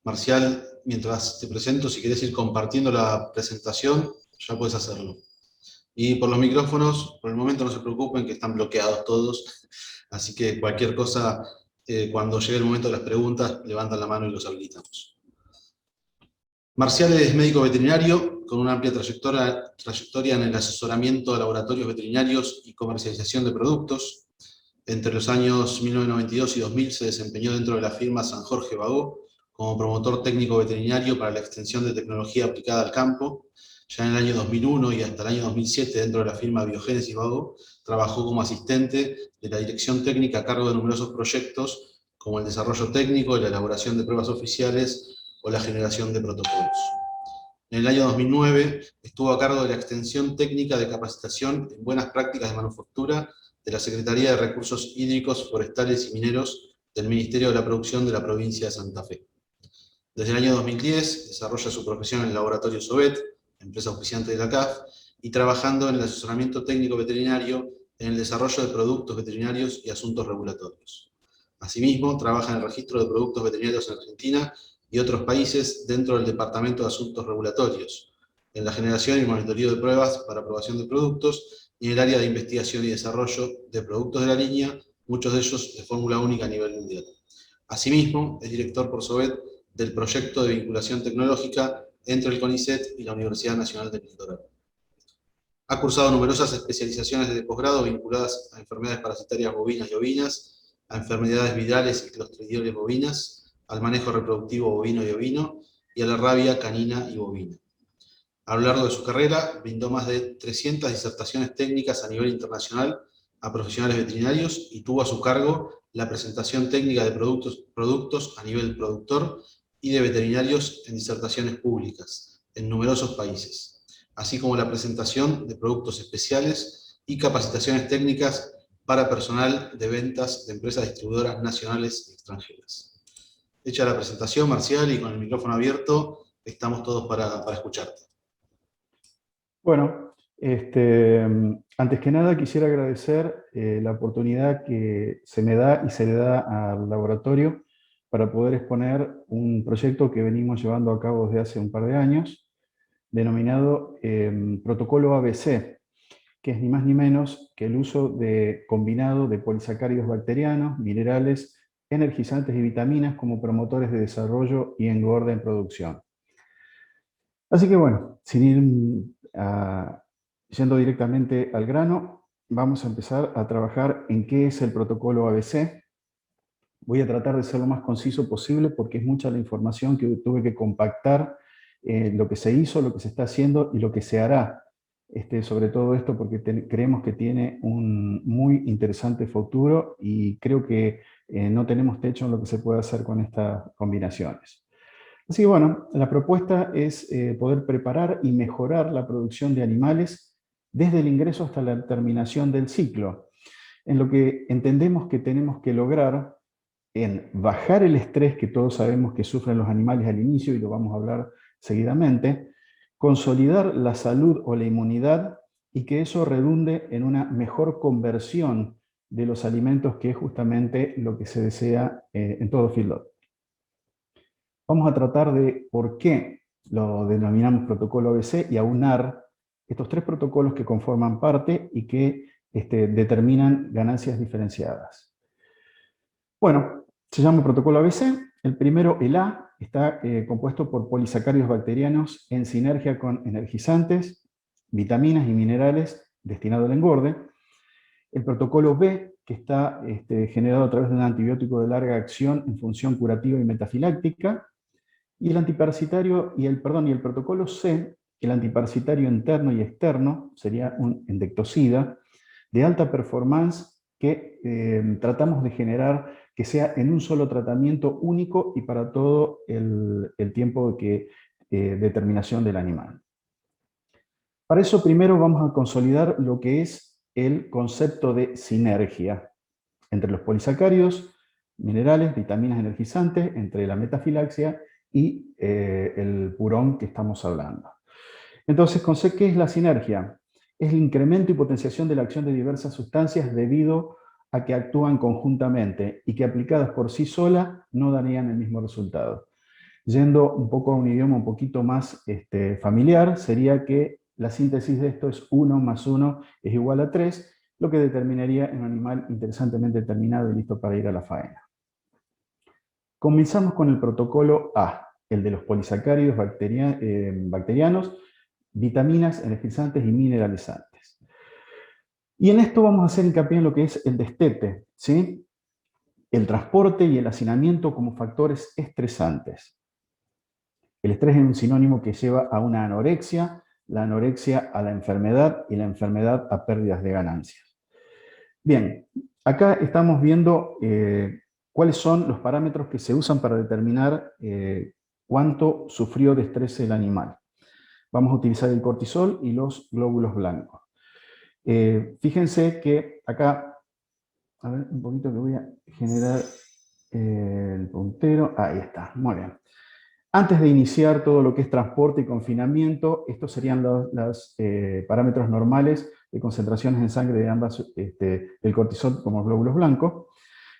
Marcial, mientras te presento, si querés ir compartiendo la presentación, ya puedes hacerlo. Y por los micrófonos, por el momento no se preocupen que están bloqueados todos, así que cualquier cosa, cuando llegue el momento de las preguntas, levantan la mano y los habilitamos. Marcial es médico veterinario con una amplia trayectoria en el asesoramiento a laboratorios veterinarios y comercialización de productos. Entre los años 1992 y 2000 se desempeñó dentro de la firma San Jorge Bagó como promotor técnico veterinario para la extensión de tecnología aplicada al campo. Ya en el año 2001 y hasta el año 2007, dentro de la firma Biogénesis Bagó, trabajó como asistente de la dirección técnica a cargo de numerosos proyectos, como el desarrollo técnico, la elaboración de pruebas oficiales o la generación de protocolos. En el año 2009 estuvo a cargo de la extensión técnica de capacitación en buenas prácticas de manufactura de la Secretaría de Recursos Hídricos, Forestales y Mineros del Ministerio de la Producción de la provincia de Santa Fe. Desde el año 2010 desarrolla su profesión en el Laboratorio Sovet, empresa auspiciante de la CAF, y trabajando en el asesoramiento técnico veterinario, en el desarrollo de productos veterinarios y asuntos regulatorios. Asimismo, trabaja en el registro de productos veterinarios en Argentina y otros países dentro del Departamento de Asuntos Regulatorios, en la generación y monitoreo de pruebas para aprobación de productos y en el área de investigación y desarrollo de productos de la línea, muchos de ellos de fórmula única a nivel mundial. Asimismo, es director por Sovet del proyecto de vinculación tecnológica entre el CONICET y la Universidad Nacional del Litoral. Ha cursado numerosas especializaciones de posgrado vinculadas a enfermedades parasitarias bovinas y ovinas, a enfermedades virales y clostridioides bovinas, al manejo reproductivo bovino y ovino y a la rabia canina y bovina. A lo largo de su carrera, brindó más de 300 disertaciones técnicas a nivel internacional a profesionales veterinarios y tuvo a su cargo la presentación técnica de productos a nivel productor y de veterinarios en disertaciones públicas en numerosos países, así como la presentación de productos especiales y capacitaciones técnicas para personal de ventas de empresas distribuidoras nacionales y extranjeras. Hecha la presentación, Marcial, y con el micrófono abierto, estamos todos para escucharte. Bueno, antes que nada quisiera agradecer la oportunidad que se me da y se le da al laboratorio para poder exponer un proyecto que venimos llevando a cabo desde hace un par de años, denominado Protocolo ABC, que es ni más ni menos que el uso de combinado de polisacáridos bacterianos, minerales, energizantes y vitaminas como promotores de desarrollo y engorde en producción. Así que bueno, sin ir yendo directamente al grano, vamos a empezar a trabajar en qué es el protocolo ABC. Voy a tratar de ser lo más conciso posible porque es mucha la información que tuve que compactar, lo que se hizo, lo que se está haciendo y lo que se hará sobre todo esto, porque creemos que tiene un muy interesante futuro y creo que no tenemos techo en lo que se puede hacer con estas combinaciones. Así que bueno, la propuesta es poder preparar y mejorar la producción de animales desde el ingreso hasta la terminación del ciclo, en lo que entendemos que tenemos que lograr en bajar el estrés que todos sabemos que sufren los animales al inicio, y lo vamos a hablar seguidamente, consolidar la salud o la inmunidad y que eso redunde en una mejor conversión de los alimentos, que es justamente lo que se desea en todo feedlot. Vamos a tratar de por qué lo denominamos protocolo ABC y aunar estos tres protocolos que conforman parte y que determinan ganancias diferenciadas. Bueno, se llama protocolo ABC. El primero, el A, está compuesto por polisacáridos bacterianos en sinergia con energizantes, vitaminas y minerales destinados al engorde. El protocolo B, que está generado a través de un antibiótico de larga acción en función curativa y metafiláctica. Y el antiparasitario el protocolo C, el antiparasitario interno y externo, sería un endectocida de alta performance que tratamos de generar que sea en un solo tratamiento único y para todo el tiempo de terminación del animal. Para eso primero vamos a consolidar lo que es el concepto de sinergia entre los polisacáridos, minerales, vitaminas energizantes, entre la metafilaxia y el purón que estamos hablando. Entonces, ¿qué es la sinergia? Es el incremento y potenciación de la acción de diversas sustancias debido a que actúan conjuntamente y que aplicadas por sí solas no darían el mismo resultado. Yendo un poco a un idioma un poquito más familiar, sería que la síntesis de esto es 1 más 1 es igual a 3, lo que determinaría un animal interesantemente terminado y listo para ir a la faena. Comenzamos con el protocolo A, el de los polisacáridos bacterianos, vitaminas, energizantes y mineralizantes. Y en esto vamos a hacer hincapié en lo que es el destete, ¿sí? El transporte y el hacinamiento como factores estresantes. El estrés es un sinónimo que lleva a una anorexia, la anorexia a la enfermedad y la enfermedad a pérdidas de ganancias. Bien, acá estamos viendo cuáles son los parámetros que se usan para determinar cuánto sufrió de estrés el animal. Vamos a utilizar el cortisol y los glóbulos blancos. Fíjense que acá, a ver, un poquito que voy a generar el puntero. Ahí está, muy bien. Antes de iniciar todo lo que es transporte y confinamiento, estos serían los parámetros normales de concentraciones en sangre de ambas, el cortisol como glóbulos blancos.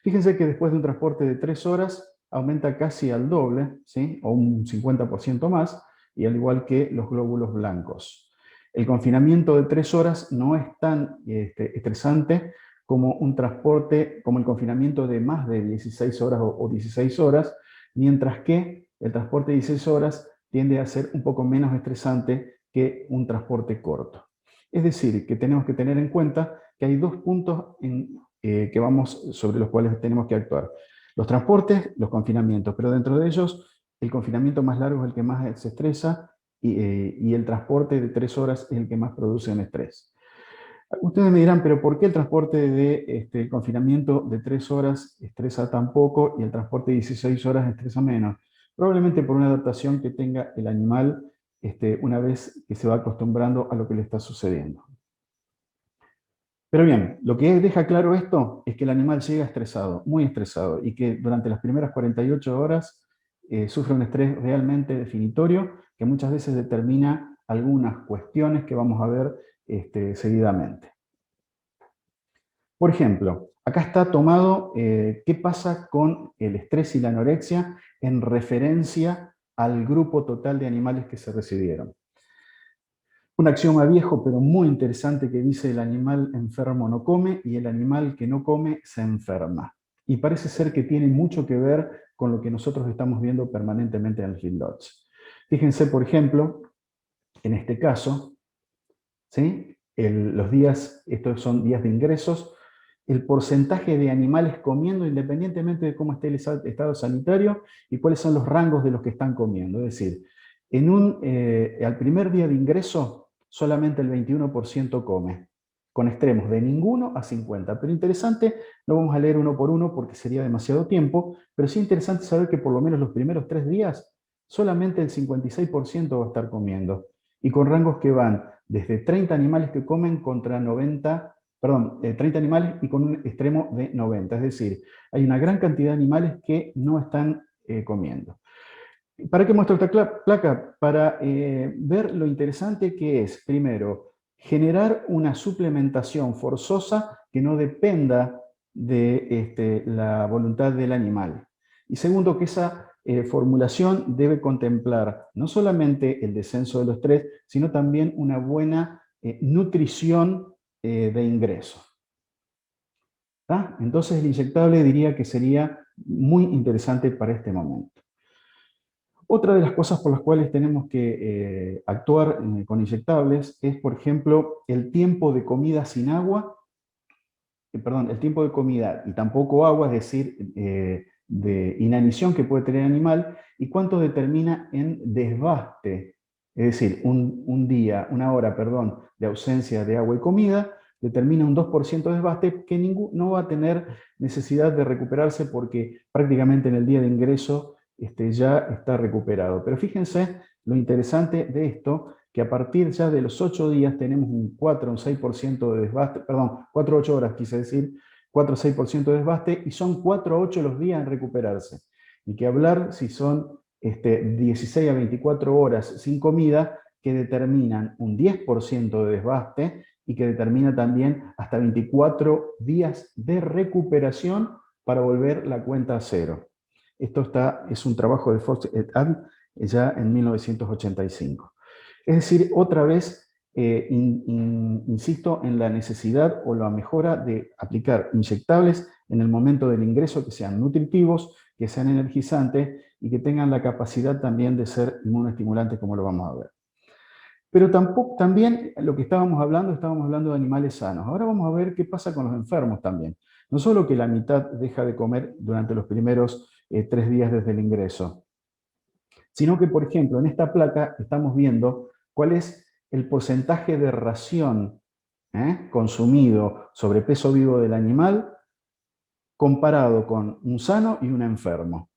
Fíjense que después de un transporte de 3 horas aumenta casi al doble, ¿sí? O un 50% más, y al igual que los glóbulos blancos. El confinamiento de 3 horas no es tan estresante como un transporte, como el confinamiento de más de 16 horas o 16 horas, mientras que el transporte de 16 horas tiende a ser un poco menos estresante que un transporte corto. Es decir, que tenemos que tener en cuenta que hay dos puntos sobre los cuales tenemos que actuar. Los transportes, los confinamientos, pero dentro de ellos el confinamiento más largo es el que más se estresa y el transporte de 3 horas es el que más produce un estrés. Ustedes me dirán, pero ¿por qué el transporte de el confinamiento de 3 horas estresa tan poco y el transporte de 16 horas estresa menos? Probablemente por una adaptación que tenga el animal una vez que se va acostumbrando a lo que le está sucediendo. Pero bien, lo que deja claro esto es que el animal llega estresado, muy estresado, y que durante las primeras 48 horas sufre un estrés realmente definitorio que muchas veces determina algunas cuestiones que vamos a ver seguidamente. Por ejemplo, acá está tomado qué pasa con el estrés y la anorexia en referencia al grupo total de animales que se recibieron. Un axioma viejo pero muy interesante que dice: el animal enfermo no come y el animal que no come se enferma. Y parece ser que tiene mucho que ver con lo que nosotros estamos viendo permanentemente en el feedlots. Fíjense, por ejemplo, en este caso, ¿sí? Los días, estos son días de ingresos, el porcentaje de animales comiendo independientemente de cómo esté el estado sanitario y cuáles son los rangos de los que están comiendo. Es decir, al primer día de ingreso solamente el 21% come, con extremos de ninguno a 50. Pero interesante, no vamos a leer uno por uno porque sería demasiado tiempo, pero sí interesante saber que por lo menos los primeros 3 días solamente el 56% va a estar comiendo. Y con rangos que van desde 30 animales que comen contra 90, perdón, 30 animales y con un extremo de 90. Es decir, hay una gran cantidad de animales que no están comiendo. ¿Para qué muestro esta placa? Para ver lo interesante que es, primero, generar una suplementación forzosa que no dependa de la voluntad del animal. Y segundo, que esa formulación debe contemplar no solamente el descenso de los estrés, sino también una buena nutrición de ingreso. ¿Ah? Entonces el inyectable diría que sería muy interesante para este momento. Otra de las cosas por las cuales tenemos que actuar con inyectables es, por ejemplo, el tiempo de comida sin agua, perdón, el tiempo de comida y tampoco agua, es decir, de inanición que puede tener el animal, y cuánto determina en desbaste, es decir, un día, una hora, perdón, de ausencia de agua y comida, determina un 2% de desbaste que no va a tener necesidad de recuperarse porque prácticamente en el día de ingreso ya está recuperado. Pero fíjense lo interesante de esto, que a partir ya de los 8 días tenemos un 4 o un 6% de desbaste, perdón, 4 o 8 horas quise decir, 4 o 6% de desbaste, y son 4 o 8 los días en recuperarse. Y que hablar si son 16 a 24 horas sin comida, que determinan un 10% de desbaste y que determina también hasta 24 días de recuperación para volver la cuenta a cero. es un trabajo de Fox et al. Ya en 1985. Es decir, otra vez, insisto en la necesidad o la mejora de aplicar inyectables en el momento del ingreso que sean nutritivos, que sean energizantes y que tengan la capacidad también de ser inmunoestimulantes, como lo vamos a ver. Pero también lo que estábamos hablando de animales sanos. Ahora vamos a ver qué pasa con los enfermos también. No solo que la mitad deja de comer durante los primeros 3 días desde el ingreso, sino que, por ejemplo, en esta placa estamos viendo cuál es el porcentaje de ración consumido sobre peso vivo del animal comparado con un sano y un enfermo.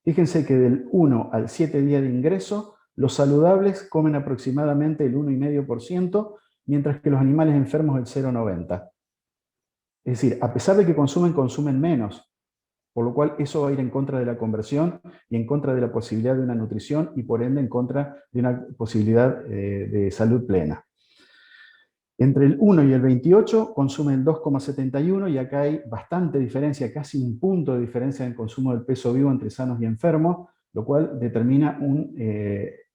Fíjense que del 1 al 7 días de ingreso, los saludables comen aproximadamente el 1,5%, mientras que los animales enfermos el 0,90%. Es decir, a pesar de que consumen menos, por lo cual eso va a ir en contra de la conversión y en contra de la posibilidad de una nutrición y por ende en contra de una posibilidad de salud plena. Entre el 1 y el 28 consumen 2,71 y acá hay bastante diferencia, casi un punto de diferencia en el consumo del peso vivo entre sanos y enfermos, lo cual determina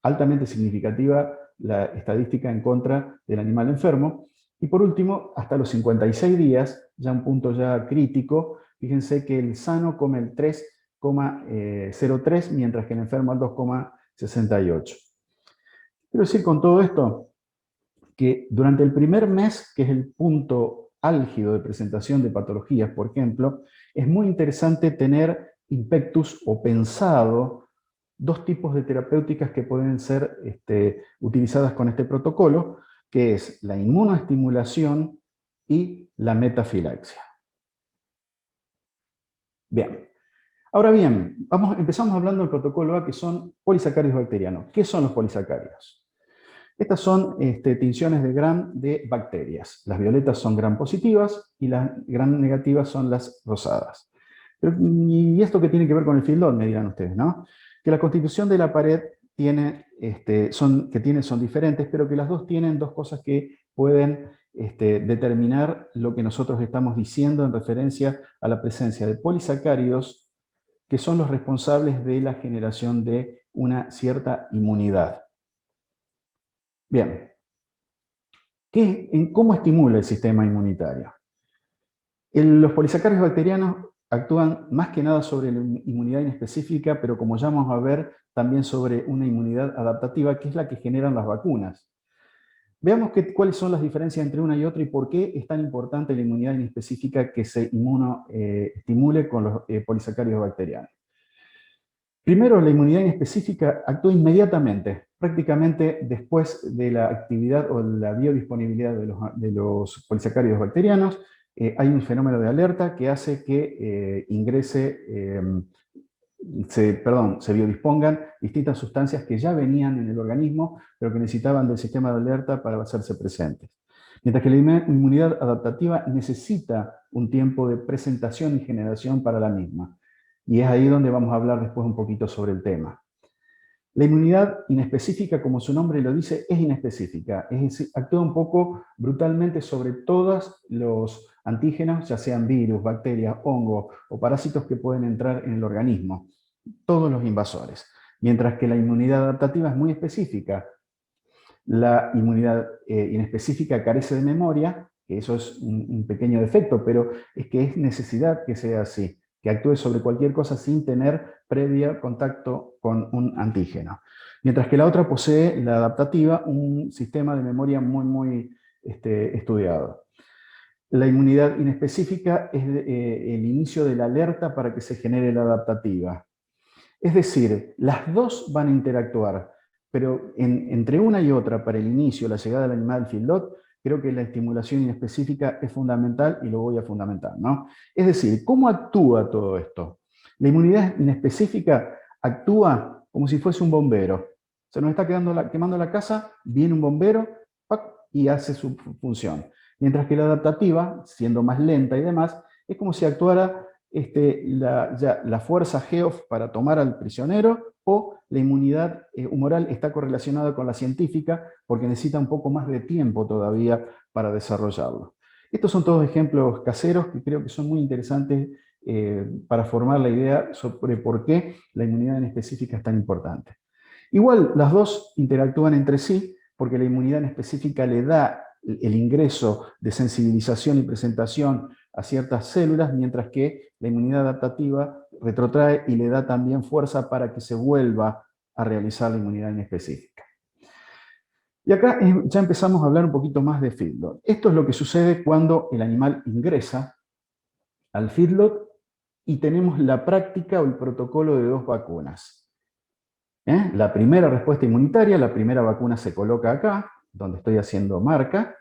altamente significativa la estadística en contra del animal enfermo. Y por último, hasta los 56 días, ya un punto ya crítico, fíjense que el sano come el 3,03, mientras que el enfermo el 2,68. Quiero decir con todo esto que durante el primer mes, que es el punto álgido de presentación de patologías, por ejemplo, es muy interesante tener impectus o pensado 2 tipos de terapéuticas que pueden ser utilizadas con este protocolo, que es la inmunoestimulación y la metafilaxia. Bien. Ahora bien, empezamos hablando del protocolo A, que son polisacáridos bacterianos. ¿Qué son los polisacáridos? Estas son tinciones de Gram de bacterias. Las violetas son Gram positivas y las Gram negativas son las rosadas. ¿Y esto qué tiene que ver con el Fieldot? Me dirán ustedes, ¿no? Que la constitución de la pared son diferentes, pero que las dos tienen 2 cosas que pueden determinar lo que nosotros estamos diciendo en referencia a la presencia de polisacáridos que son los responsables de la generación de una cierta inmunidad. Bien, ¿cómo estimula el sistema inmunitario? Los polisacáridos bacterianos actúan más que nada sobre la inmunidad inespecífica, pero como ya vamos a ver, también sobre una inmunidad adaptativa, que es la que generan las vacunas. Veamos cuáles son las diferencias entre una y otra y por qué es tan importante la inmunidad inespecífica que se inmunoestimule con los polisacáridos bacterianos. Primero, la inmunidad inespecífica actúa inmediatamente, prácticamente después de la actividad o la biodisponibilidad de los polisacáridos bacterianos. Hay un fenómeno de alerta que hace que se biodispongan distintas sustancias que ya venían en el organismo, pero que necesitaban del sistema de alerta para hacerse presentes. Mientras que la inmunidad adaptativa necesita un tiempo de presentación y generación para la misma. Y es ahí donde vamos a hablar después un poquito sobre el tema. La inmunidad inespecífica, como su nombre lo dice, es inespecífica. Es decir, actúa un poco brutalmente sobre todos los antígenos, ya sean virus, bacterias, hongos o parásitos que pueden entrar en el organismo. Todos los invasores. Mientras que la inmunidad adaptativa es muy específica. La inmunidad inespecífica carece de memoria, que eso es un pequeño defecto, pero es que es necesidad que sea así, que actúe sobre cualquier cosa sin tener previo contacto con un antígeno. Mientras que la otra posee, la adaptativa, un sistema de memoria muy estudiado. La inmunidad inespecífica es el inicio de la alerta para que se genere la adaptativa. Es decir, las dos van a interactuar, pero entre una y otra, para el inicio, la llegada del animal al Fieldot, creo que la estimulación inespecífica es fundamental y lo voy a fundamentar, ¿no? Es decir, ¿cómo actúa todo esto? La inmunidad inespecífica actúa como si fuese un bombero. Se nos está quemando la casa, viene un bombero y hace su función. Mientras que la adaptativa, siendo más lenta y demás, es como si actuara la fuerza GEOF para tomar al prisionero, o la inmunidad humoral está correlacionada con la científica porque necesita un poco más de tiempo todavía para desarrollarlo. Estos son todos ejemplos caseros que creo que son muy interesantes para formar la idea sobre por qué la inmunidad inespecífica es tan importante. Igual, las dos interactúan entre sí, porque la inmunidad inespecífica le da el ingreso de sensibilización y presentación a ciertas células, mientras que la inmunidad adaptativa retrotrae y le da también fuerza para que se vuelva a realizar la inmunidad inespecífica. Y acá ya empezamos a hablar un poquito más de feedlot. Esto es lo que sucede cuando el animal ingresa al feedlot y tenemos la práctica o el protocolo de dos vacunas. La primera respuesta inmunitaria, la primera vacuna se coloca acá, donde estoy haciendo marca,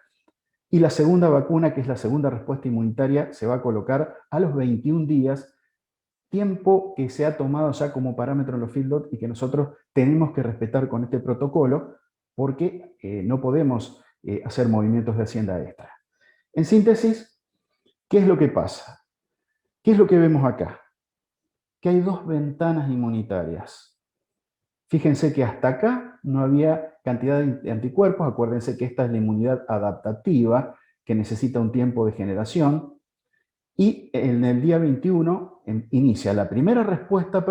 y la segunda vacuna, que es la segunda respuesta inmunitaria, se va a colocar a los 21 días, tiempo que se ha tomado ya como parámetro en los feedlot y que nosotros tenemos que respetar con este protocolo, porque no podemos hacer movimientos de hacienda extra. En síntesis, ¿qué es lo que pasa? ¿Qué es lo que vemos acá? Que hay dos ventanas inmunitarias. Fíjense que hasta acá no había cantidad de anticuerpos. Acuérdense que esta es la inmunidad adaptativa, que necesita un tiempo de generación. Y en el día 21 inicia la primera respuesta,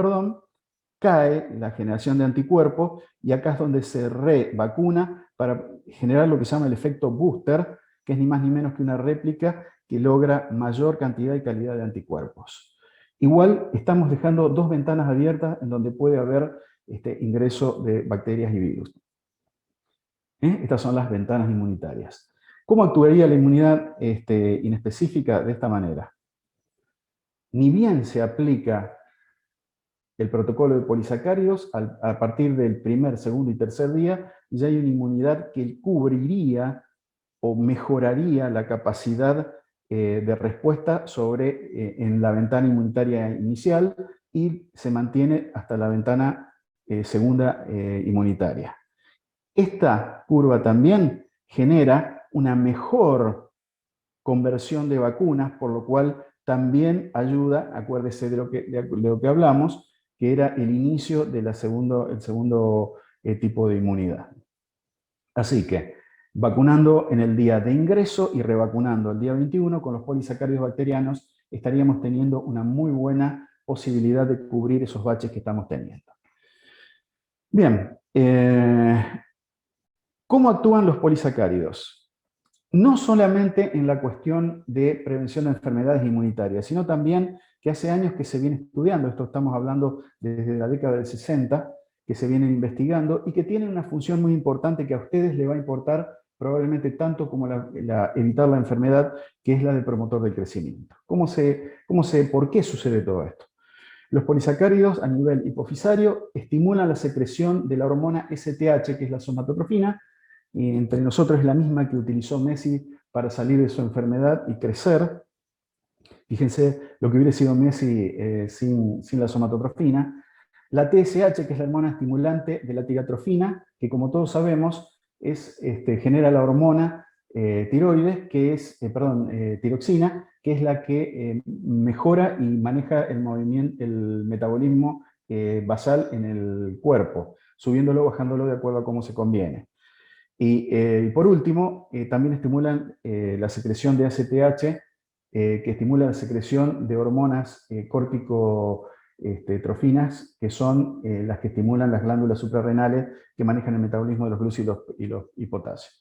cae la generación de anticuerpos, y acá es donde se revacuna para generar lo que se llama el efecto booster, que es ni más ni menos que una réplica que logra mayor cantidad y calidad de anticuerpos. Igual estamos dejando dos ventanas abiertas en donde puede haber ingreso de bacterias y virus. Estas son las ventanas inmunitarias. ¿Cómo actuaría la inmunidad inespecífica? De esta manera. Ni bien se aplica el protocolo de polisacáridos, a partir del primer, segundo y tercer día, ya hay una inmunidad que cubriría o mejoraría la capacidad de respuesta en la ventana inmunitaria inicial, y se mantiene hasta la ventana segunda inmunitaria. Esta curva también genera una mejor conversión de vacunas, por lo cual también ayuda, acuérdese de lo que hablamos, que era el inicio del segundo tipo de inmunidad. Así que, vacunando en el día de ingreso y revacunando el día 21 con los polisacáridos bacterianos, estaríamos teniendo una muy buena posibilidad de cubrir esos baches que estamos teniendo. Bien, ¿cómo actúan los polisacáridos? No solamente en la cuestión de prevención de enfermedades inmunitarias, sino también que hace años que se viene estudiando, esto estamos hablando desde la década del 60, que se vienen investigando y que tienen una función muy importante que a ustedes les va a importar probablemente tanto como evitar la enfermedad, que es la de promotor del crecimiento. ¿Por qué sucede todo esto? Los polisacáridos a nivel hipofisario estimulan la secreción de la hormona STH, que es la somatotrofina, y entre nosotros es la misma que utilizó Messi para salir de su enfermedad y crecer. Fíjense lo que hubiera sido Messi sin la somatotrofina. La TSH, que es la hormona estimulante de la tiroxina, que como todos sabemos genera la hormona tiroides, tiroxina, que es la que mejora y maneja el metabolismo basal en el cuerpo, subiéndolo o bajándolo de acuerdo a cómo se conviene. Y por último, también estimulan la secreción de ACTH, que estimula la secreción de hormonas corticotrofinas, que son las que estimulan las glándulas suprarrenales que manejan el metabolismo de los glúcidos y potasio.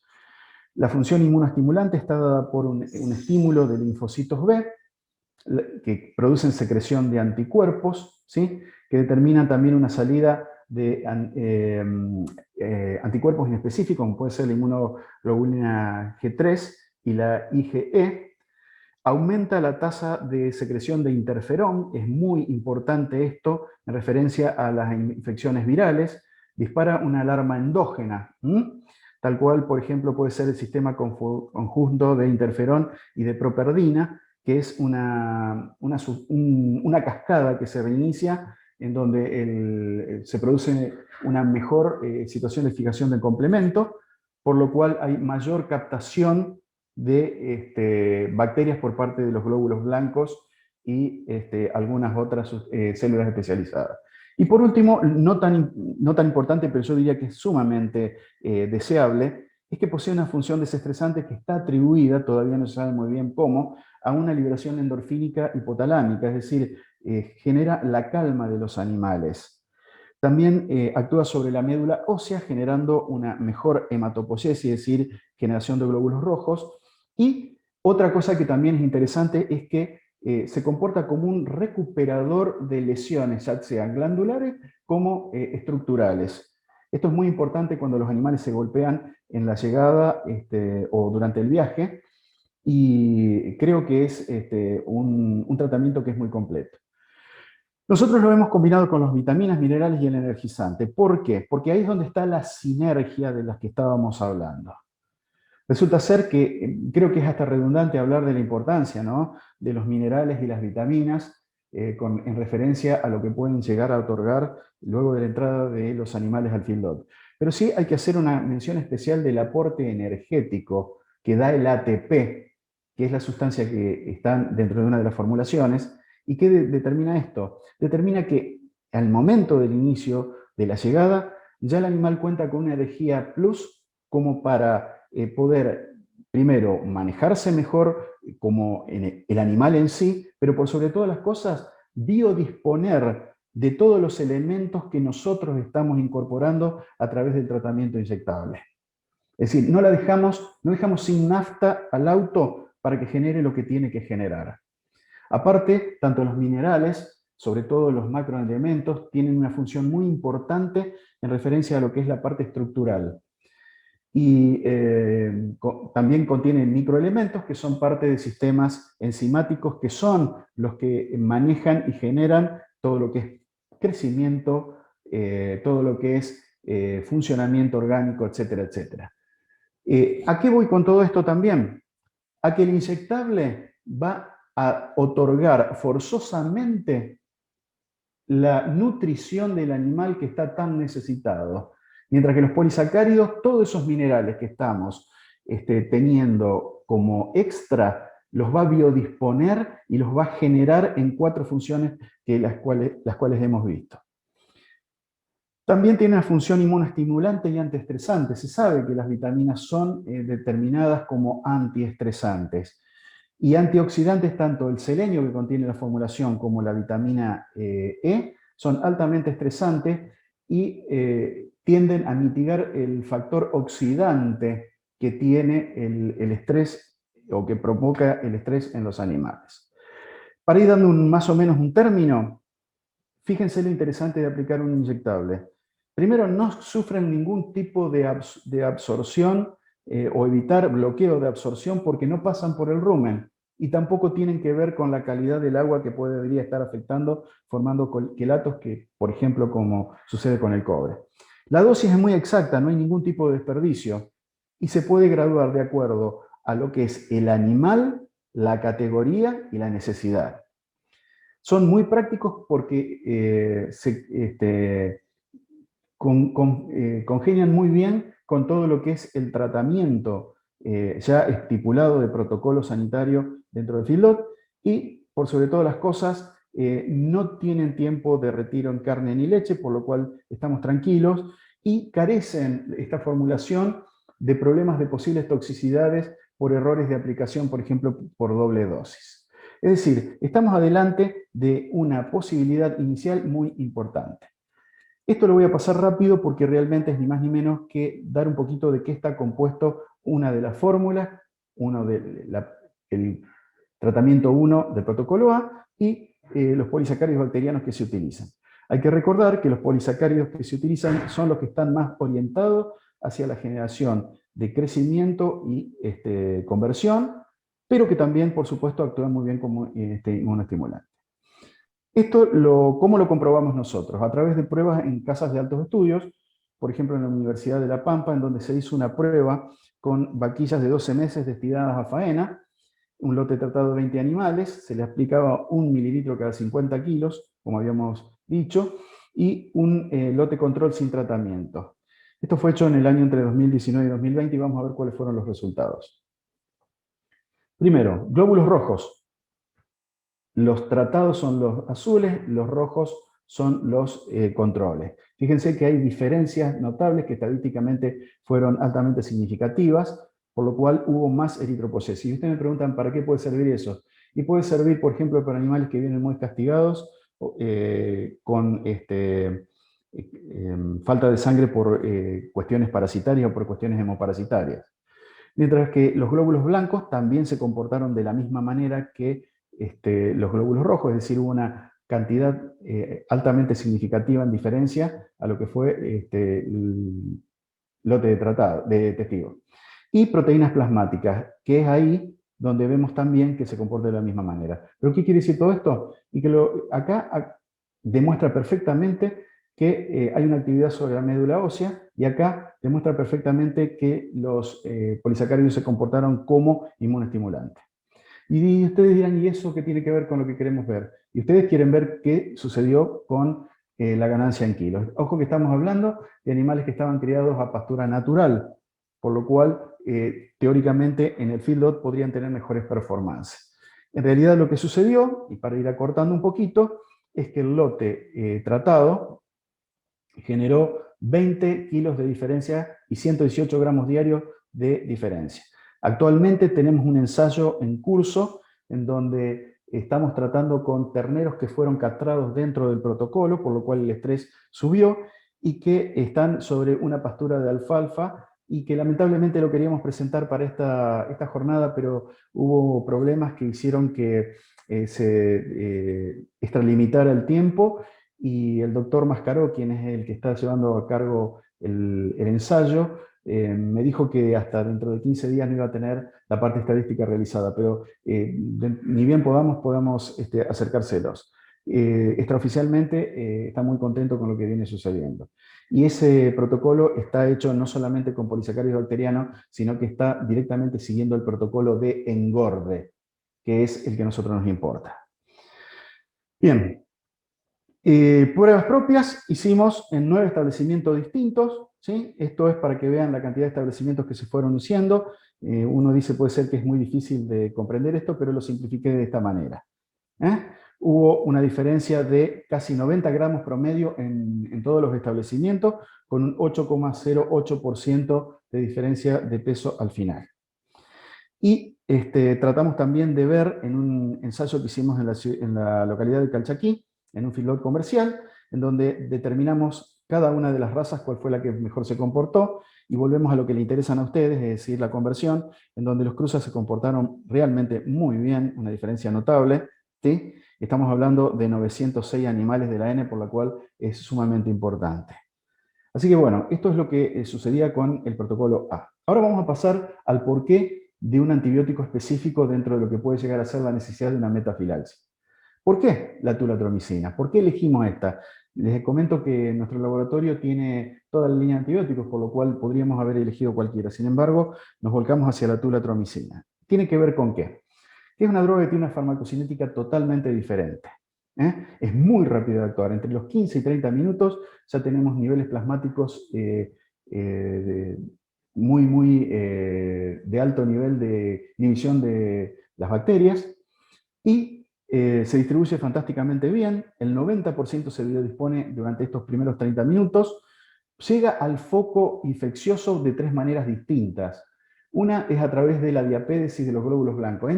La función inmunoestimulante está dada por un estímulo de linfocitos B, que producen secreción de anticuerpos, ¿sí? Que determinan también una salida de anticuerpos inespecíficos, como puede ser la inmunoglobulina G3 y la IgE. Aumenta la tasa de secreción de interferón, es muy importante esto en referencia a las infecciones virales. Dispara una alarma endógena, tal cual, por ejemplo, puede ser el sistema conjunto de interferón y de properdina, que es una cascada que se reinicia en donde se produce una mejor situación de fijación del complemento, por lo cual hay mayor captación de bacterias por parte de los glóbulos blancos y algunas otras células especializadas. Y por último, no tan importante, pero yo diría que es sumamente deseable, es que posee una función desestresante que está atribuida, todavía no se sabe muy bien cómo, a una liberación endorfínica hipotalámica, es decir, genera la calma de los animales. También actúa sobre la médula ósea generando una mejor hematopoiesis, es decir, generación de glóbulos rojos. Y otra cosa que también es interesante es que se comporta como un recuperador de lesiones, ya sean glandulares como estructurales. Esto es muy importante cuando los animales se golpean en la llegada o durante el viaje, y creo que es un tratamiento que es muy completo. Nosotros lo hemos combinado con las vitaminas, minerales y el energizante. ¿Por qué? Porque ahí es donde está la sinergia de las que estábamos hablando. Resulta ser que creo que es hasta redundante hablar de la importancia, ¿no?, de los minerales y las vitaminas en referencia a lo que pueden llegar a otorgar luego de la entrada de los animales al feedlot. Pero sí hay que hacer una mención especial del aporte energético que da el ATP, que es la sustancia que está dentro de una de las formulaciones. ¿Y qué determina esto? Determina que al momento del inicio de la llegada, ya el animal cuenta con una energía plus como para poder, primero, manejarse mejor como el animal en sí, pero por sobre todas las cosas, biodisponer de todos los elementos que nosotros estamos incorporando a través del tratamiento inyectable. Es decir, no dejamos sin nafta al auto para que genere lo que tiene que generar. Aparte, tanto los minerales, sobre todo los macroelementos, tienen una función muy importante en referencia a lo que es la parte estructural. Y también contienen microelementos que son parte de sistemas enzimáticos que son los que manejan y generan todo lo que es crecimiento, todo lo que es funcionamiento orgánico, etcétera, etcétera. ¿A qué voy con todo esto también? A que el inyectable va a otorgar forzosamente la nutrición del animal que está tan necesitado. Mientras que los polisacáridos, todos esos minerales que estamos teniendo como extra, los va a biodisponer y los va a generar en 4 funciones las cuales hemos visto. También tiene una función inmunoestimulante y antiestresante. Se sabe que las vitaminas son determinadas como antiestresantes. Y antioxidantes, tanto el selenio que contiene la formulación como la vitamina E, son altamente estresantes y tienden a mitigar el factor oxidante que tiene el estrés o que provoca el estrés en los animales. Para ir dando más o menos un término, fíjense lo interesante de aplicar un inyectable. Primero, no sufren ningún tipo de absorción o evitar bloqueo de absorción porque no pasan por el rumen y tampoco tienen que ver con la calidad del agua que podría estar afectando, formando quelatos que, por ejemplo, como sucede con el cobre. La dosis es muy exacta, no hay ningún tipo de desperdicio y se puede graduar de acuerdo a lo que es el animal, la categoría y la necesidad. Son muy prácticos porque congenian muy bien con todo lo que es el tratamiento ya estipulado de protocolo sanitario dentro del feedlot y, por sobre todas las cosas, no tienen tiempo de retiro en carne ni leche, por lo cual estamos tranquilos y carecen esta formulación de problemas de posibles toxicidades por errores de aplicación, por ejemplo, por doble dosis. Es decir, estamos adelante de una posibilidad inicial muy importante. Esto lo voy a pasar rápido porque realmente es ni más ni menos que dar un poquito de qué está compuesto una de las fórmulas, el tratamiento 1 del protocolo A y los polisacáridos bacterianos que se utilizan. Hay que recordar que los polisacáridos que se utilizan son los que están más orientados hacia la generación de crecimiento y conversión, pero que también, por supuesto, actúan muy bien como inmunoestimulantes. Esto, ¿cómo lo comprobamos nosotros? A través de pruebas en casas de altos estudios, por ejemplo en la Universidad de La Pampa, en donde se hizo una prueba con vaquillas de 12 meses destinadas a faena, un lote tratado de 20 animales, se le aplicaba 1 mililitro cada 50 kilos, como habíamos dicho, y un lote control sin tratamiento. Esto fue hecho en el año entre 2019 y 2020 y vamos a ver cuáles fueron los resultados. Primero, glóbulos rojos. Los tratados son los azules, los rojos son los controles. Fíjense que hay diferencias notables que estadísticamente fueron altamente significativas, por lo cual hubo más eritropoyesis. Y ustedes me preguntan, ¿para qué puede servir eso? Y puede servir, por ejemplo, para animales que vienen muy castigados, con falta de sangre por cuestiones parasitarias o por cuestiones hemoparasitarias. Mientras que los glóbulos blancos también se comportaron de la misma manera que los glóbulos rojos, es decir, hubo una cantidad altamente significativa en diferencia a lo que fue el lote de testigos. Y proteínas plasmáticas, que es ahí donde vemos también que se comporta de la misma manera. ¿Pero qué quiere decir todo esto? Y que acá demuestra perfectamente que hay una actividad sobre la médula ósea, y acá demuestra perfectamente que los polisacáridos se comportaron como inmunoestimulantes. Y ustedes dirán, ¿y eso qué tiene que ver con lo que queremos ver? Y ustedes quieren ver qué sucedió con la ganancia en kilos. Ojo que estamos hablando de animales que estaban criados a pastura natural, por lo cual teóricamente en el feedlot podrían tener mejores performances. En realidad lo que sucedió, y para ir acortando un poquito, es que el lote tratado generó 20 kilos de diferencia y 118 gramos diarios de diferencia. Actualmente tenemos un ensayo en curso en donde estamos tratando con terneros que fueron castrados dentro del protocolo, por lo cual el estrés subió, y que están sobre una pastura de alfalfa, y que lamentablemente lo queríamos presentar para esta jornada, pero hubo problemas que hicieron que se extralimitara el tiempo, y el doctor Mascaró, quien es el que está llevando a cargo el ensayo, me dijo que hasta dentro de 15 días no iba a tener la parte estadística realizada, pero ni bien podamos acercárselos. Extraoficialmente está muy contento con lo que viene sucediendo. Y ese protocolo está hecho no solamente con polisacáridos bacterianos, sino que está directamente siguiendo el protocolo de engorde, que es el que a nosotros nos importa. Bien. Pruebas propias hicimos en 9 establecimientos distintos, ¿sí? Esto es para que vean la cantidad de establecimientos que se fueron haciendo. Uno dice, puede ser que es muy difícil de comprender esto, pero lo simplifiqué de esta manera. Hubo una diferencia de casi 90 gramos promedio en todos los establecimientos, con un 8,08% de diferencia de peso al final. Y tratamos también de ver en un ensayo que hicimos en la localidad de Calchaquí, en un feedlot comercial, en donde determinamos cada una de las razas cuál fue la que mejor se comportó, y volvemos a lo que le interesan a ustedes, es decir, la conversión, en donde los cruzas se comportaron realmente muy bien, una diferencia notable, ¿sí? Estamos hablando de 906 animales de la N, por la cual es sumamente importante. Así que bueno, esto es lo que sucedía con el protocolo A. Ahora vamos a pasar al porqué de un antibiótico específico dentro de lo que puede llegar a ser la necesidad de una metafilaxis. ¿Por qué la tulatromicina? ¿Por qué elegimos esta? Les comento que nuestro laboratorio tiene toda la línea de antibióticos, por lo cual podríamos haber elegido cualquiera. Sin embargo, nos volcamos hacia la tulatromicina. ¿Tiene que ver con qué? Es una droga que tiene una farmacocinética totalmente diferente. Es muy rápida de actuar. Entre los 15 y 30 minutos ya tenemos niveles plasmáticos muy de alto nivel de inhibición de las bacterias, y se distribuye fantásticamente bien. El 90% se biodispone durante estos primeros 30 minutos. Llega al foco infeccioso de 3 maneras distintas. Una es a través de la diapédesis de los glóbulos blancos.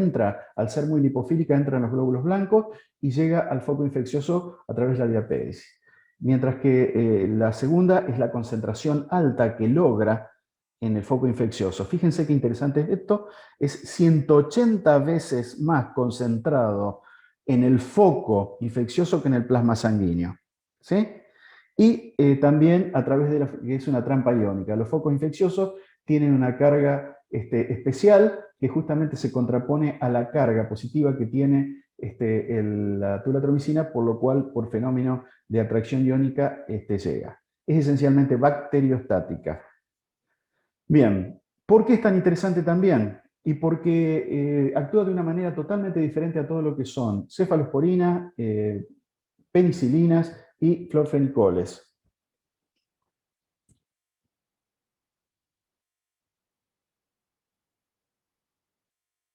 Al ser muy lipofílica, entra en los glóbulos blancos y llega al foco infeccioso a través de la diapédesis. Mientras que la segunda es la concentración alta que logra en el foco infeccioso. Fíjense qué interesante es esto. Es 180 veces más concentrado en el foco infeccioso que en el plasma sanguíneo. ¿Sí? Y también a través de que es una trampa iónica. Los focos infecciosos tienen una carga especial que justamente se contrapone a la carga positiva que tiene la tulatromicina, por lo cual por fenómeno de atracción iónica llega. Es esencialmente bacteriostática. Bien, ¿por qué es tan interesante también? Y porque actúa de una manera totalmente diferente a todo lo que son cefalosporina, penicilinas y florfenicoles.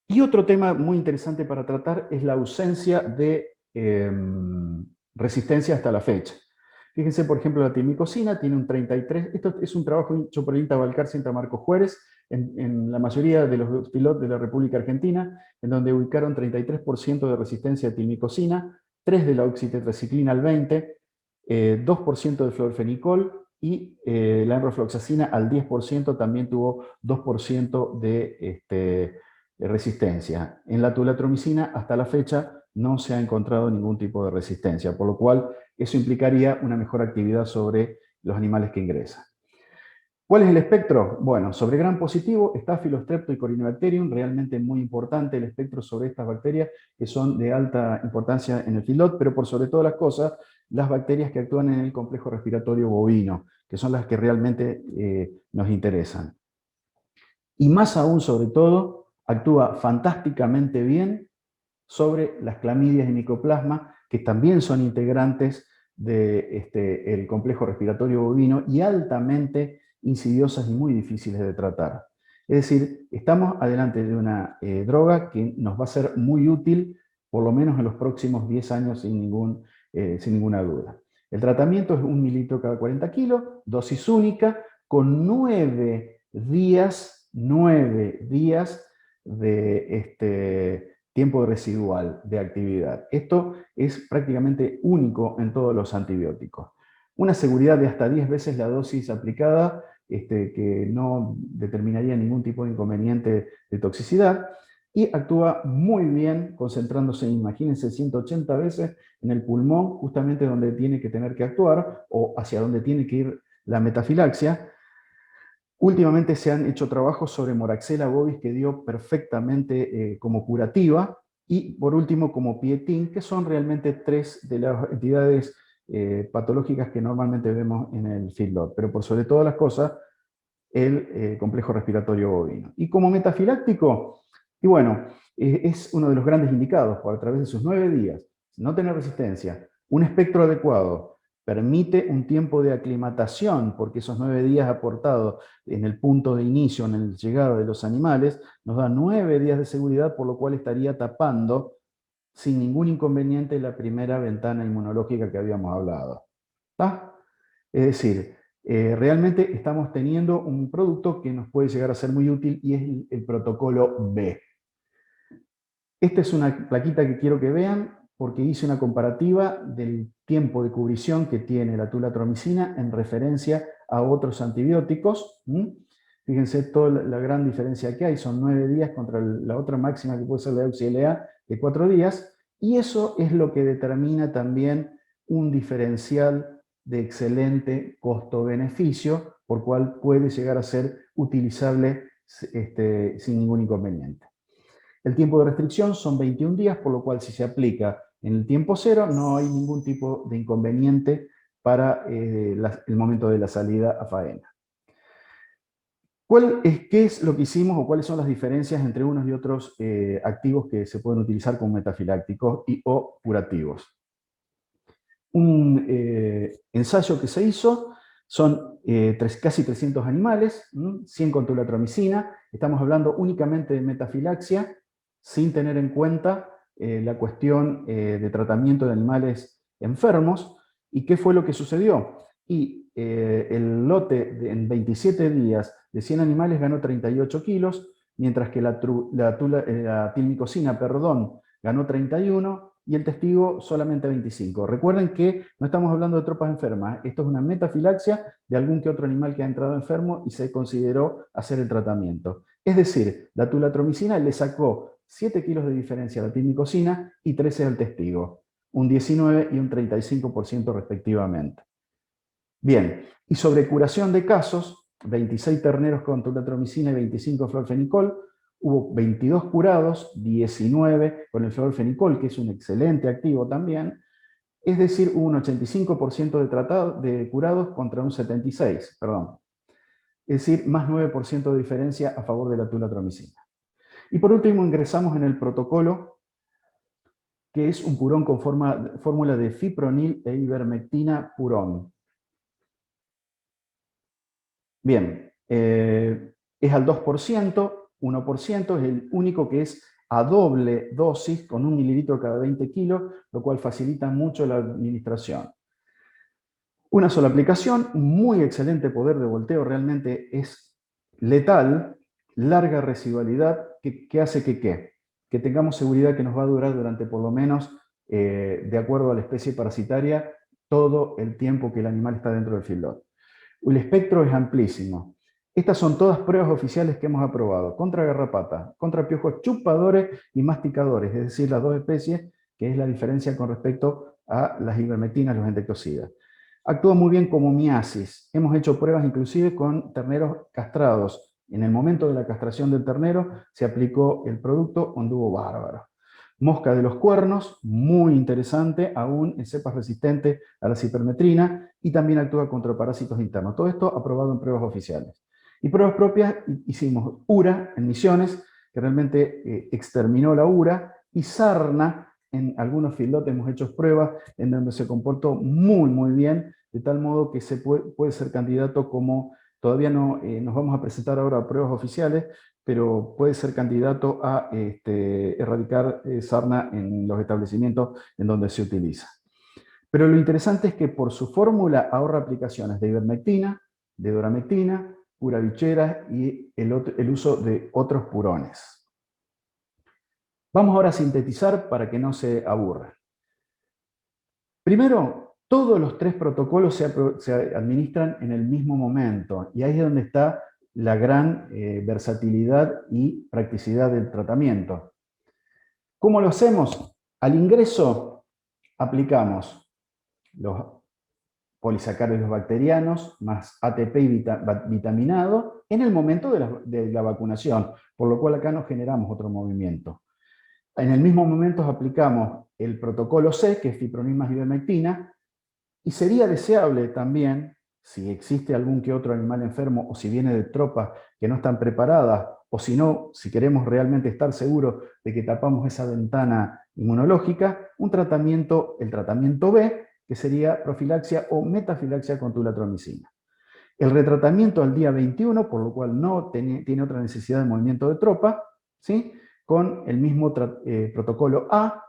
Y otro tema muy interesante para tratar es la ausencia de resistencia hasta la fecha. Fíjense, por ejemplo, la tilmicosina tiene un 33, esto es un trabajo hecho por el INTA Balcarce y INTA Marcos Juárez, en la mayoría de los pilotos de la República Argentina, en donde ubicaron 33% de resistencia a tilmicosina, 3 de la oxitetraciclina al 20, 2% de florfenicol y la enrofloxacina al 10% también tuvo 2% de resistencia. En la tulatromicina, hasta la fecha, no se ha encontrado ningún tipo de resistencia, por lo cual eso implicaría una mejor actividad sobre los animales que ingresan. ¿Cuál es el espectro? Bueno, sobre gram positivo, Staphylococcus strepto y Corynebacterium, realmente muy importante el espectro sobre estas bacterias que son de alta importancia en el feedlot, pero por sobre todas las cosas, las bacterias que actúan en el complejo respiratorio bovino, que son las que realmente nos interesan. Y más aún, sobre todo, actúa fantásticamente bien sobre las clamidias y micoplasma, que también son integrantes del complejo respiratorio bovino y altamente insidiosas y muy difíciles de tratar. Es decir, estamos adelante de una droga que nos va a ser muy útil, por lo menos en los próximos 10 años, sin ninguna duda. El tratamiento es 1 mililitro cada 40 kilos, dosis única, con 9 días de tiempo residual de actividad. Esto es prácticamente único en todos los antibióticos. Una seguridad de hasta 10 veces la dosis aplicada, que no determinaría ningún tipo de inconveniente de toxicidad, y actúa muy bien concentrándose, imagínense, 180 veces en el pulmón, justamente donde tiene que tener que actuar, o hacia donde tiene que ir la metafilaxia. Últimamente se han hecho trabajos sobre Moraxella bovis que dio perfectamente como curativa, y por último como Pietin, que son realmente 3 de las entidades patológicas que normalmente vemos en el feedlot, pero por sobre todas las cosas el complejo respiratorio bovino. Y como metafiláctico, y bueno, es uno de los grandes indicados, por a través de sus 9 días, no tener resistencia, un espectro adecuado, permite un tiempo de aclimatación, porque esos 9 días aportados en el punto de inicio, en el llegado de los animales, nos da 9 días de seguridad, por lo cual estaría tapando sin ningún inconveniente la primera ventana inmunológica que habíamos hablado. ¿Está? Es decir, realmente estamos teniendo un producto que nos puede llegar a ser muy útil y es el protocolo B. Esta es una plaquita que quiero que vean porque hice una comparativa del tiempo de cubrición que tiene la tulatromicina en referencia a otros antibióticos. Fíjense toda la gran diferencia que hay, son 9 días contra la otra máxima que puede ser la Euxi-LA de 4 días, y eso es lo que determina también un diferencial de excelente costo-beneficio, por cual puede llegar a ser utilizable sin ningún inconveniente. El tiempo de restricción son 21 días, por lo cual si se aplica en el tiempo cero no hay ningún tipo de inconveniente para el momento de la salida a faena. ¿Qué es lo que hicimos o cuáles son las diferencias entre unos y otros activos que se pueden utilizar como metafilácticos o curativos? Un ensayo que se hizo son casi 300 animales, 100 con tulatromicina, estamos hablando únicamente de metafilaxia, sin tener en cuenta la cuestión de tratamiento de animales enfermos. ¿Y qué fue lo que sucedió? Y el lote en 27 días de 100 animales ganó 38 kilos, mientras que la tilmicosina, ganó 31 y el testigo solamente 25. Recuerden que no estamos hablando de tropas enfermas, esto es una metafilaxia de algún que otro animal que ha entrado enfermo y se consideró hacer el tratamiento. Es decir, la tulatromicina le sacó 7 kilos de diferencia a la tilmicosina y 13 al testigo, un 19 y un 35% respectivamente. Bien, y sobre curación de casos, 26 terneros con tulatromicina y 25 florfenicol, hubo 22 curados, 19 con el florfenicol, que es un excelente activo también, es decir, hubo un 85% de curados contra un 76%, perdón. Es decir, más 9% de diferencia a favor de la tulatromicina. Y por último ingresamos en el protocolo, que es un purón con fórmula de fipronil e ivermectina purón. Bien, es al 2%, 1%, es el único que es a doble dosis con 1 mililitro cada 20 kilos, lo cual facilita mucho la administración. Una sola aplicación, muy excelente poder de volteo, realmente es letal, larga residualidad, que hace que tengamos seguridad que nos va a durar durante por lo menos, de acuerdo a la especie parasitaria, todo el tiempo que el animal está dentro del feedlot. El espectro es amplísimo. Estas son todas pruebas oficiales que hemos aprobado contra garrapata, contra piojos chupadores y masticadores, es decir, las dos especies, que es la diferencia con respecto a las ivermectinas, los insecticidas. Actúa muy bien como miasis. Hemos hecho pruebas inclusive con terneros castrados. En el momento de la castración del ternero se aplicó el producto, anduvo bárbaro. Mosca de los cuernos, muy interesante, aún en cepas resistentes a la cipermetrina, y también actúa contra parásitos internos. Todo esto aprobado en pruebas oficiales. Y pruebas propias, hicimos URA en Misiones, que realmente exterminó la URA, y sarna, en algunos feedlots hemos hecho pruebas en donde se comportó muy bien, de tal modo que se puede ser candidato como, todavía no nos vamos a presentar ahora a pruebas oficiales, pero puede ser candidato a erradicar sarna en los establecimientos en donde se utiliza. Pero lo interesante es que por su fórmula ahorra aplicaciones de ivermectina, de doramectina, puravicheras y el uso de otros purones. Vamos ahora a sintetizar para que no se aburra. Primero, todos los 3 protocolos se administran en el mismo momento, y ahí es donde está la gran versatilidad y practicidad del tratamiento. ¿Cómo lo hacemos? Al ingreso aplicamos los polisacáridos bacterianos más ATP y vitaminado en el momento de la vacunación, por lo cual acá no generamos otro movimiento. En el mismo momento aplicamos el protocolo C, que es fipronil más ivermectina, y sería deseable también, si existe algún que otro animal enfermo o si viene de tropas que no están preparadas, o si no, si queremos realmente estar seguros de que tapamos esa ventana inmunológica, el tratamiento B, que sería profilaxia o metafilaxia con tulatromicina. El retratamiento al día 21, por lo cual no tiene otra necesidad de movimiento de tropa, ¿sí?, con el mismo protocolo A.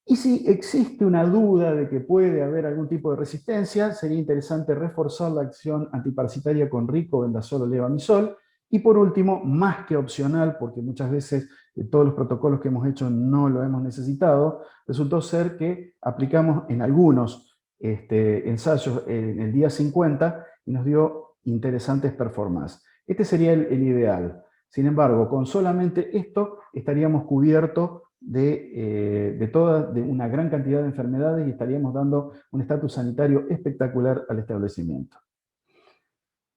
Y si existe una duda de que puede haber algún tipo de resistencia, sería interesante reforzar la acción antiparasitaria con ricobendazol o levamisol. Y por último, más que opcional, porque muchas veces todos los protocolos que hemos hecho no lo hemos necesitado, resultó ser que aplicamos en algunos ensayos en el día 50 y nos dio interesantes performances. Este sería el ideal. Sin embargo, con solamente esto estaríamos cubiertos de una gran cantidad de enfermedades y estaríamos dando un estatus sanitario espectacular al establecimiento.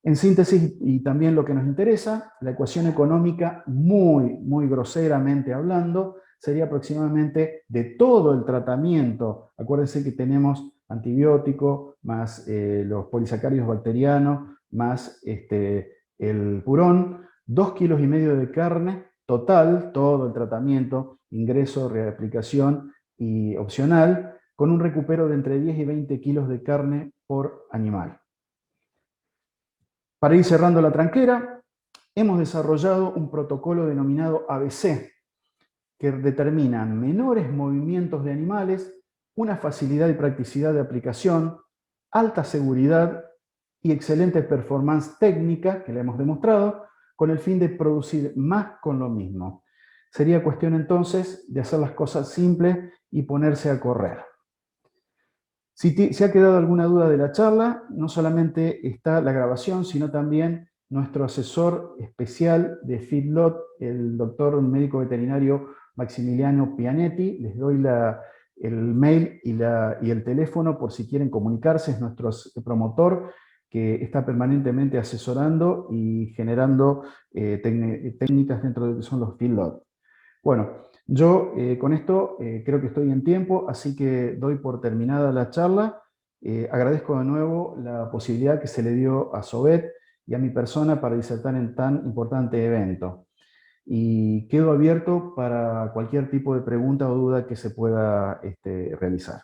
En síntesis, y también lo que nos interesa, la ecuación económica, muy groseramente hablando, sería aproximadamente de todo el tratamiento. Acuérdense que tenemos antibiótico, más los polisacáridos bacterianos, más el purón, 2,5 kilos de carne total, todo el tratamiento, ingreso, reaplicación y opcional, con un recupero de entre 10 y 20 kilos de carne por animal. Para ir cerrando la tranquera, hemos desarrollado un protocolo denominado ABC, que determina menores movimientos de animales, una facilidad y practicidad de aplicación, alta seguridad y excelente performance técnica, que le hemos demostrado, con el fin de producir más con lo mismo. Sería cuestión entonces de hacer las cosas simples y ponerse a correr. Si ha quedado alguna duda de la charla, no solamente está la grabación, sino también nuestro asesor especial de feedlot, el doctor médico veterinario Maximiliano Pianetti. Les doy el mail y el teléfono por si quieren comunicarse. Es nuestro promotor que está permanentemente asesorando y generando técnicas dentro de lo que son los feedlot. Bueno, yo con esto creo que estoy en tiempo, así que doy por terminada la charla. Agradezco de nuevo la posibilidad que se le dio a Sovet y a mi persona para disertar en tan importante evento. Y quedo abierto para cualquier tipo de pregunta o duda que se pueda realizar.